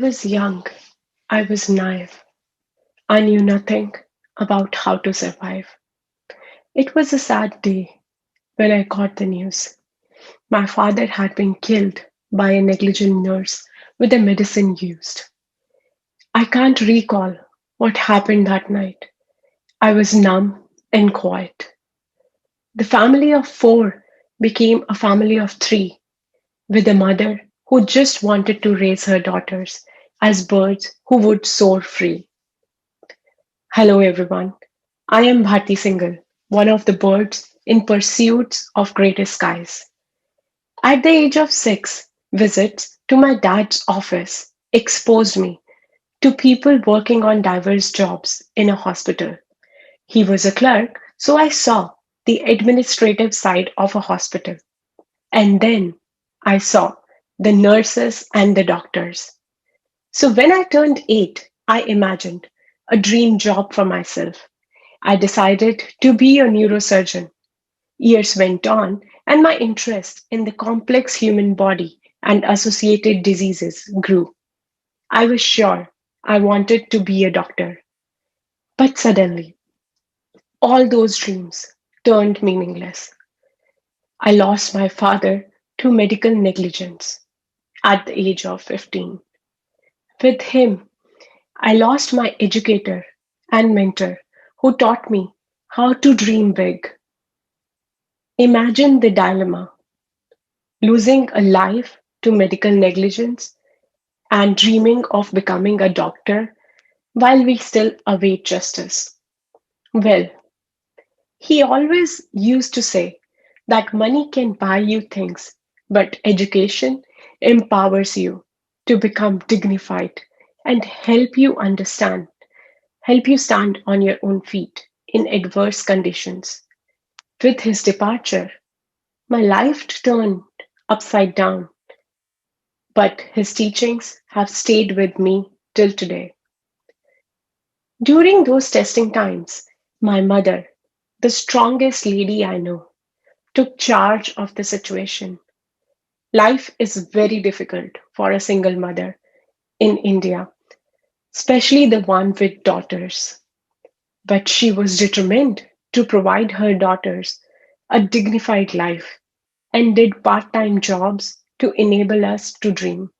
was young, I was naive. I knew nothing about how to survive. It was a sad day when I got the news. My father had been killed by a negligent nurse with the medicine used. I can't recall what happened that night. I was numb and quiet. The family of four became a family of three, with a mother who just wanted to raise her daughters as birds who would soar free. Hello, everyone. I am Bharti Singal, one of the birds in pursuit of greater skies. At the age of 6, visits to my dad's office exposed me to people working on diverse jobs in a hospital. He was a clerk, so I saw the administrative side of a hospital. And then I saw the nurses and the doctors. So when I turned 8, I imagined a dream job for myself. I decided to be a neurosurgeon. Years went on, and my interest in the complex human body and associated diseases grew. I was sure I wanted to be a doctor. But suddenly, all those dreams turned meaningless. I lost my father to medical negligence at the age of 15. With him, I lost my educator and mentor who taught me how to dream big. Imagine the dilemma: losing a life to medical negligence and dreaming of becoming a doctor while we still await justice. Well, he always used to say that money can buy you things, but education empowers you to become dignified and help you stand on your own feet in adverse conditions. With his departure, my life turned upside down, but his teachings have stayed with me till today. During those testing times, my mother, the strongest lady I know, took charge of the situation. Life is very difficult for a single mother in India, especially the one with daughters. But she was determined to provide her daughters a dignified life and did part time jobs to enable us to dream.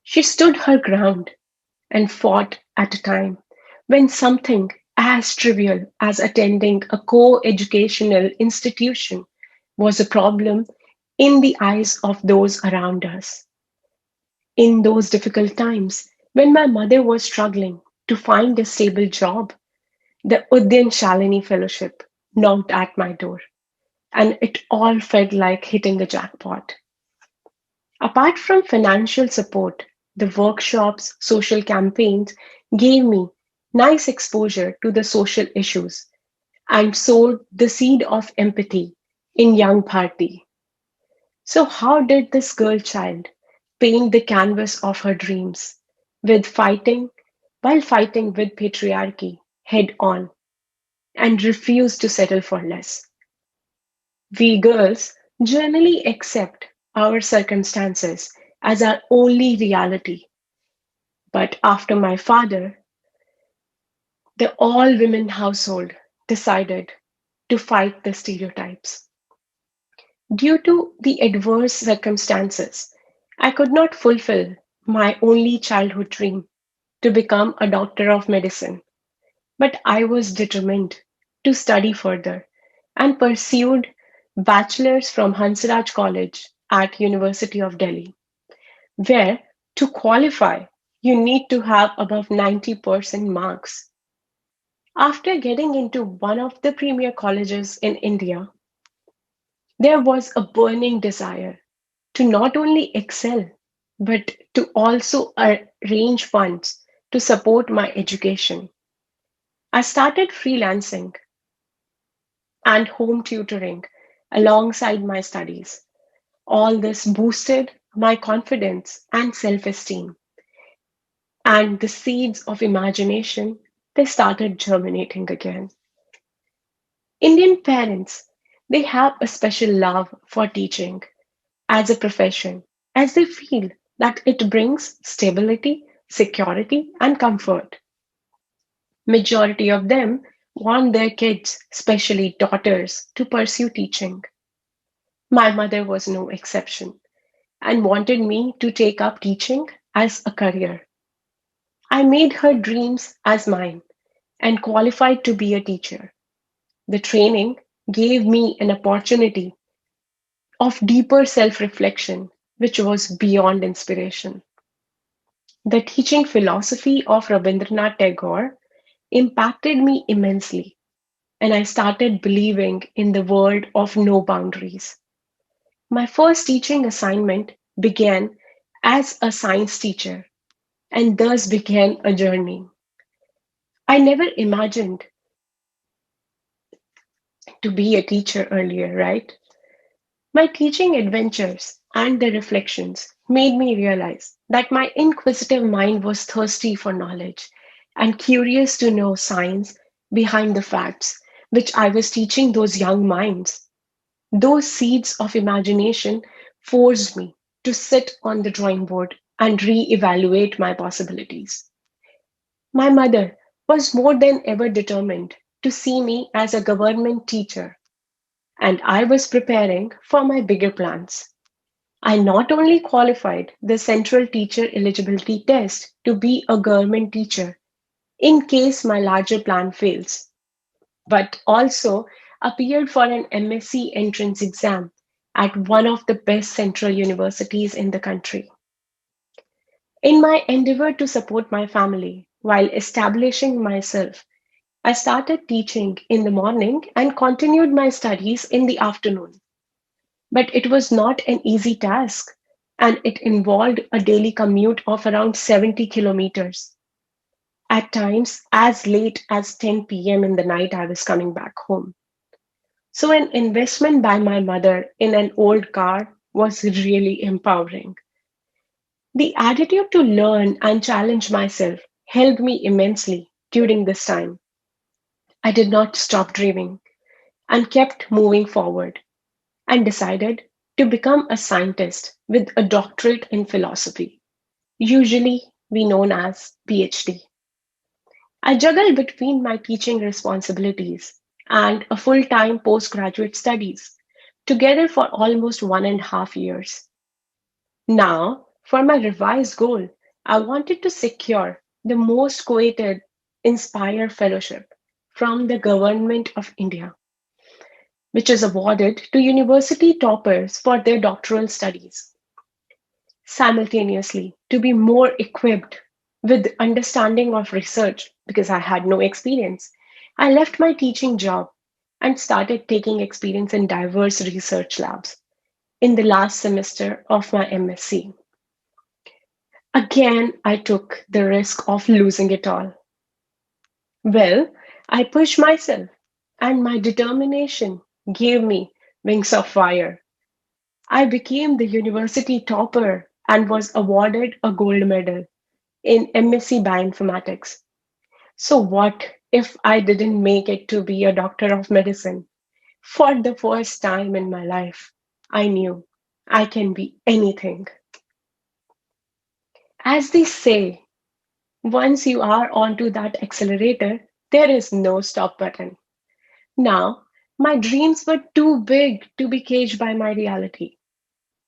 She stood her ground and fought at a time when something as trivial as attending a co educational institution was a problem in the eyes of those around us. In those difficult times, when my mother was struggling to find a stable job, the Shalini Fellowship knocked at my door, and it all felt like hitting a jackpot. Apart from financial support, the workshops, social campaigns gave me nice exposure to the social issues and sowed the seed of empathy in young Bharti. So, how did this girl child paint the canvas of her dreams with fighting while fighting with patriarchy head on and refuse to settle for less? We girls generally accept our circumstances as our only reality. But after my father, the all women household decided to fight the stereotypes. Due to the adverse circumstances, I could not fulfill my only childhood dream to become a doctor of medicine, but I was determined to study further and pursued bachelor's from Hansraj College at University of Delhi, where to qualify you need to have above 90% marks. After getting into one of the premier colleges in India, there was a burning desire to not only excel, but to also arrange funds to support my education. I started freelancing and home tutoring alongside my studies. All this boosted my confidence and self esteem, and the seeds of imagination they started germinating again. Indian parents, they have a special love for teaching as a profession, as they feel that it brings stability, security, and comfort. Majority of them want their kids, especially daughters, to pursue teaching. My mother was no exception and wanted me to take up teaching as a career. I made her dreams as mine and qualified to be a teacher. The training gave me an opportunity of deeper self reflection, which was beyond inspiration. The teaching philosophy of Rabindranath Tagore impacted me immensely, and I started believing in the world of no boundaries. My first teaching assignment began as a science teacher, and thus began a journey. I never imagined to be a teacher earlier, right? My teaching adventures and the reflections made me realize that my inquisitive mind was thirsty for knowledge and curious to know science behind the facts, which I was teaching those young minds. Those seeds of imagination forced me to sit on the drawing board and re-evaluate my possibilities. My mother was more than ever determined to see me as a government teacher, and I was preparing for my bigger plans. I not only qualified the Central Teacher Eligibility Test to be a government teacher in case my larger plan fails, but also appeared for an MSc entrance exam at one of the best central universities in the country. In my endeavor to support my family while establishing myself, I started teaching in the morning and continued my studies in the afternoon. But it was not an easy task, and it involved a daily commute of around 70 kilometers. At times, as late as 10 p.m. in the night, I was coming back home. So, an investment by my mother in an old car was really empowering. The attitude to learn and challenge myself helped me immensely during this time. I did not stop dreaming and kept moving forward and decided to become a scientist with a doctorate in philosophy, usually we known as PhD. I juggled between my teaching responsibilities and a full-time postgraduate studies together for almost 1.5 years. Now, for my revised goal, I wanted to secure the most coveted Inspire Fellowship from the Government of India, which is awarded to university toppers for their doctoral studies. Simultaneously, to be more equipped with understanding of research because I had no experience, I left my teaching job and started taking experience in diverse research labs in the last semester of my MSc. Again, I took the risk of losing it all. Well, I pushed myself, and my determination gave me wings of fire. I became the university topper and was awarded a gold medal in MSc Bioinformatics. So, what if I didn't make it to be a doctor of medicine? For the first time in my life, I knew I can be anything. As they say, once you are onto that accelerator, there is no stop button. Now, my dreams were too big to be caged by my reality.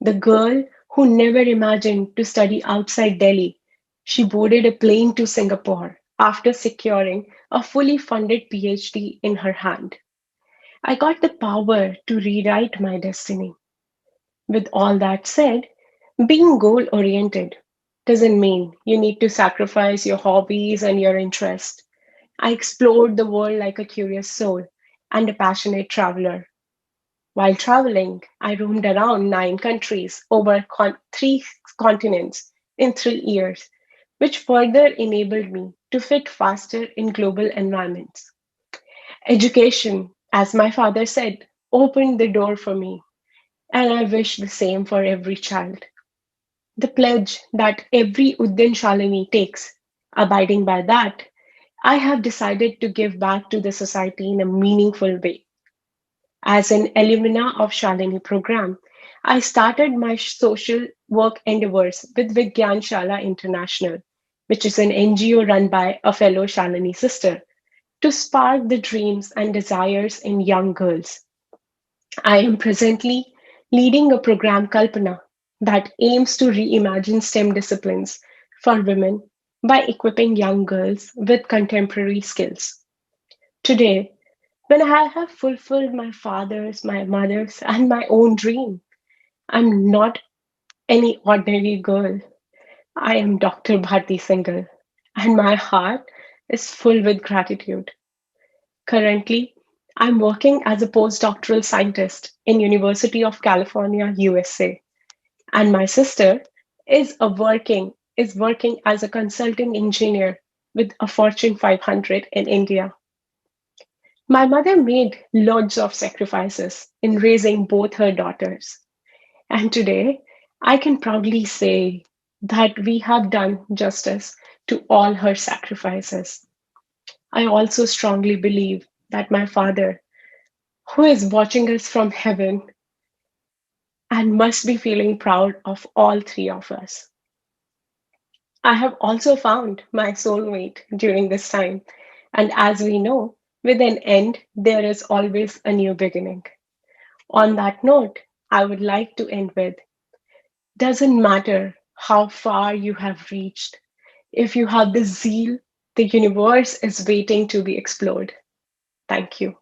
The girl who never imagined to study outside Delhi, she boarded a plane to Singapore after securing a fully funded PhD in her hand. I got the power to rewrite my destiny. With all that said, being goal oriented doesn't mean you need to sacrifice your hobbies and your interests. I explored the world like a curious soul and a passionate traveler. While traveling, I roamed around 9 countries over 3 continents in 3 years, which further enabled me to fit faster in global environments. Education, as my father said, opened the door for me, and I wish the same for every child. The pledge that every Uddin Shalini takes, abiding by that, I have decided to give back to the society in a meaningful way. As an alumna of Shalini program, I started my social work endeavors with Vigyan Shala International, which is an NGO run by a fellow Shalini sister, to spark the dreams and desires in young girls. I am presently leading a program, Kalpana, that aims to reimagine STEM disciplines for women by equipping young girls with contemporary skills. Today, when I have fulfilled my father's, my mother's, and my own dream, I'm not any ordinary girl. I am Dr. Bharti Singal, and my heart is full with gratitude. Currently, I'm working as a postdoctoral scientist in University of California, USA, and my sister is working as a consulting engineer with a Fortune 500 in India. My mother made loads of sacrifices in raising both her daughters, and today I can proudly say that we have done justice to all her sacrifices. I also strongly believe that my father, who is watching us from heaven and must be feeling proud of all three of us. I have also found my soulmate during this time, and as we know, with an end, there is always a new beginning. On that note, I would like to end with doesn't matter how far you have reached, if you have the zeal, the universe is waiting to be explored. Thank you.